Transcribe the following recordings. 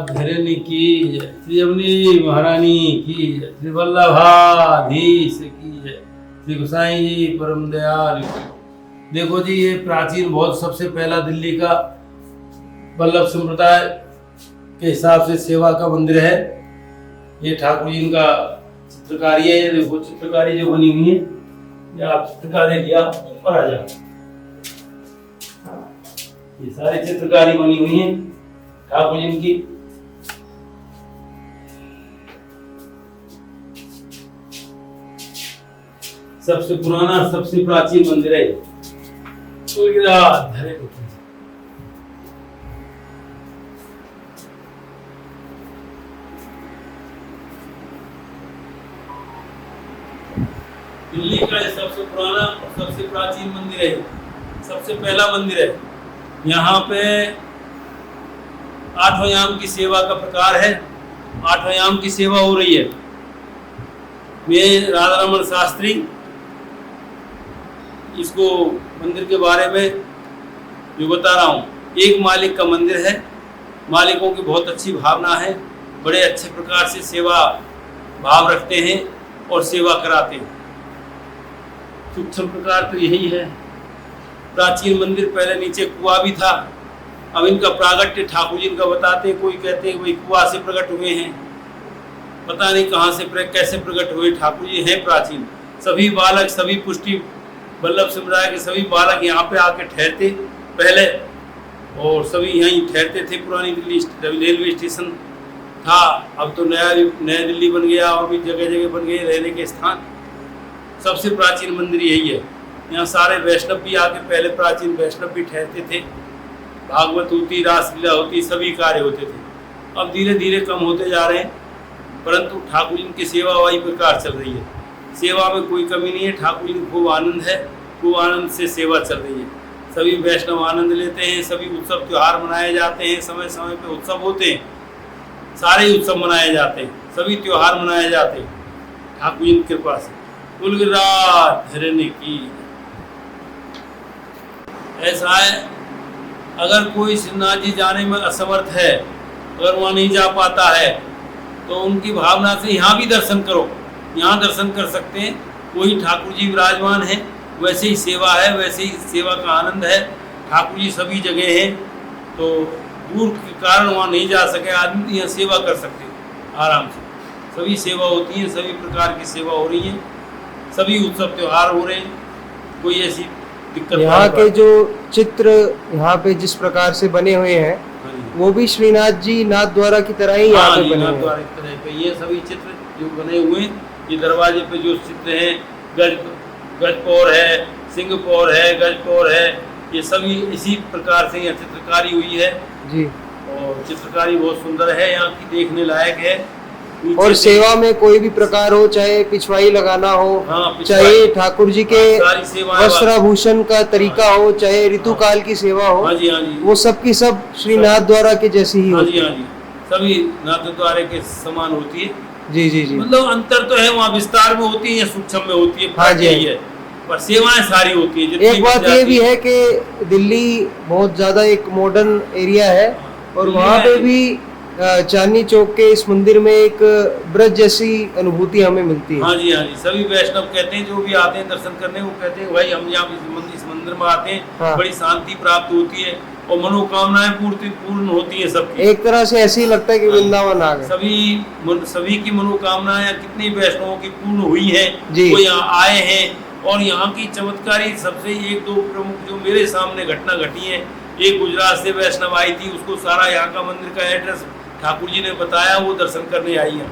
धरणी की जय, श्री अवनी महारानी की जय, श्री वल्लभाधीश की जय, श्री गोसाई जी परम दयाल। देखो जी, ये प्राचीन बहुत सबसे पहला दिल्ली का वल्लभ संप्रदाय के हिसाब से सेवा का मंदिर है। ये ठाकुर जी का चित्रकारी है। ये देखो चित्रकारी जो बनी हुई है, ये आप चित्रकारी लिया ऊपर आ जाओ। ये सारी चित्रकारी बनी हुई है ठाकुर जी की। सबसे पुराना सबसे प्राचीन मंदिर है। दिल्ली का सबसे पुराना और सबसे प्राचीन मंदिर है, सबसे पहला मंदिर है। यहाँ पे 8 याम की सेवा का प्रकार है। 8 याम की सेवा हो रही है। मैं राधा रमन शास्त्री इसको मंदिर के बारे में जो बता रहा हूँ, एक मालिक का मंदिर है। मालिकों की बहुत अच्छी भावना है, बड़े अच्छे प्रकार से सेवा भाव रखते हैं और सेवा कराते हैं। सूक्ष्म प्रकार तो यही है। प्राचीन मंदिर पहले नीचे कुआं भी था। अब इनका प्रागट्य ठाकुर जी का बताते हैं। कोई कहते हैं वही कुआं से प्रकट हुए हैं, पता नहीं कहाँ से कैसे प्रकट हुए। ठाकुर जी हैं प्राचीन। सभी बालक, सभी पुष्टि वल्लभ समुदाय के सभी बालक यहाँ पे आके ठहरते पहले, और सभी यहीं ठहरते थे। पुरानी दिल्ली रेलवे स्टेशन था, अब तो नया दिल्ली बन गया और भी जगह जगह बन गए रहने के स्थान। सबसे प्राचीन मंदिर यही है। यहाँ सारे वैष्णव भी आके, पहले प्राचीन वैष्णव भी ठहरते थे। भागवत होती, रासलीला होती, सभी कार्य होते थे। अब धीरे धीरे कम होते जा रहे हैं, परंतु ठाकुर जी की सेवा वही प्रकार चल रही है। सेवा में कोई कमी नहीं है। ठाकुर जी को खूब आनंद है, खूब आनंद से सेवा चल रही है। सभी वैष्णव आनंद लेते हैं। सभी उत्सव त्यौहार मनाए जाते हैं। समय समय पे उत्सव होते हैं, सारे उत्सव मनाए जाते हैं, सभी त्यौहार मनाए जाते हैं ठाकुर जी की कृपा से। कुलगिराज धरणी की ऐसा है। अगर कोई श्रीनाथ जी जाने में असमर्थ है, अगर वहाँ नहीं जा पाता है, तो उनकी भावना से यहाँ भी दर्शन करो। यहाँ दर्शन कर सकते हैं। वही ठाकुर जी विराजमान है, वैसे ही सेवा है, वैसे ही सेवा का आनंद है। ठाकुर जी सभी जगह हैं, तो दूर के कारण वहाँ नहीं जा सके आदमी, तो यहाँ सेवा कर सकते हैं आराम से। सभी सेवा होती है, सभी प्रकार की सेवा हो रही है, सभी उत्सव त्यौहार हो रहे हैं। कोई ऐसी दिक्कत नहीं। यहाँ के जो चित्र यहाँ पे जिस प्रकार से बने हुए हैं, वो भी श्रीनाथ जी नाथ द्वारा की तरह ही यहाँ पे बने हुए हैं। ये सभी चित्र जो बने हुए हैं, ये दरवाजे पे जो चित्र हैं, गजपौर है, सिंहपौर है, गजपौर है, ये सभी इसी प्रकार से यहाँ चित्रकारी हुई है जी। और चित्रकारी बहुत सुंदर है, यहाँ की देखने लायक है। और सेवा में कोई भी प्रकार हो, चाहे पिछवाई लगाना हो, चाहे ठाकुर जी के वस्त्राभूषण का तरीका हो, चाहे ऋतुकाल की सेवा हो, हाँ जी, हाँ जी, वो सब की सब श्री नाथ द्वारा के जैसी ही होती है। सभी नाथ द्वारा के समान होती है। जी जी जी। मतलब अंतर तो है, वहाँ विस्तार में होती है या सूक्ष्म में होती है, हाँ जी है, पर सेवाएं सारी होती है। एक बात ये भी है कि दिल्ली बहुत ज्यादा एक मॉडर्न एरिया है, और वहाँ पे भी चांदनी चौक के इस मंदिर में एक ब्रज जैसी अनुभूति हमें मिलती है। हाँ जी, हाँ जी। सभी वैष्णव कहते हैं, जो भी आते हैं दर्शन करने, वो कहते हैं भाई हम यहाँ इस मंदिर में आते हैं, हाँ। बड़ी शांति प्राप्त होती है और मनोकामनाएं पूर्ण होती है सबकी। एक तरह से ऐसे ही लगता है कि वृंदावन आ गए। सभी की मनोकामनाएं कितनी वैष्णवों की पूर्ण हुई है, वो यहाँ आए हैं। और यहाँ की चमत्कारी सबसे 1-2 प्रमुख जो मेरे सामने घटना घटी है। एक गुजरात से वैष्णव आई थी, उसको सारा यहाँ का मंदिर का एड्रेस ठाकुर जी ने बताया, वो दर्शन करने आई है।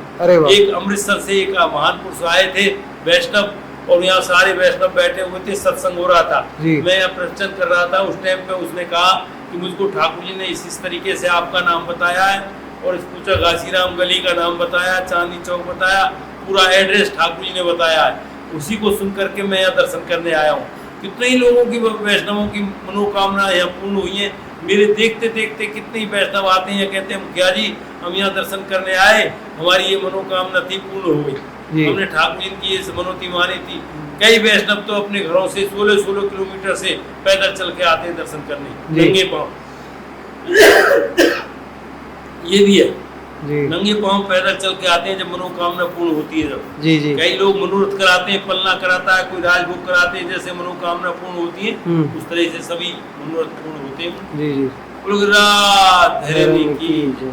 एक अमृतसर से एक महानपुर से आए थे वैष्णव, और यहाँ सारे वैष्णव बैठे हुए थे, सत्संग हो रहा था, मैं यहाँ प्रवचन कर रहा था। उस टाइम पे उसने कहा कि मुझको ठाकुर जी ने इस तरीके से आपका नाम बताया है, और इस पूछा घासीराम गली का नाम बताया, चांदनी चौक बताया, पूरा एड्रेस ठाकुर जी ने बताया है। उसी को सुन करके मैं यहाँ दर्शन करने आया हूँ। कितने ही लोगों की, वैष्णवों की मनोकामना यहाँ पूर्ण हुई है। मेरे देखते देखते कितने ही वैष्णव आते हैं, कहते हैं मुखिया जी हम यहाँ दर्शन करने आए, हमारी ये मनोकामना थी, पूर्ण हो गई। हमने ठाकुर जी की ये मनोती मानी थी। कई वैष्णव तो अपने घरों से 16 किलोमीटर से पैदल चल के आते हैं दर्शन करने, नंगे पांव। ये भी है। जी नंगे पांव पैदल चल के आते हैं जब मनोकामना पूर्ण होती है तब। जी जी कई लोग मनोरथ कराते हैं, पलना कराता है, कोई राजभोग कराते हैं, जैसे मनोकामना पूर्ण होती है उस तरह से सभी मनोरथ पूर्ण होते हैं। जी जी बोलो राधे रानी की। जय।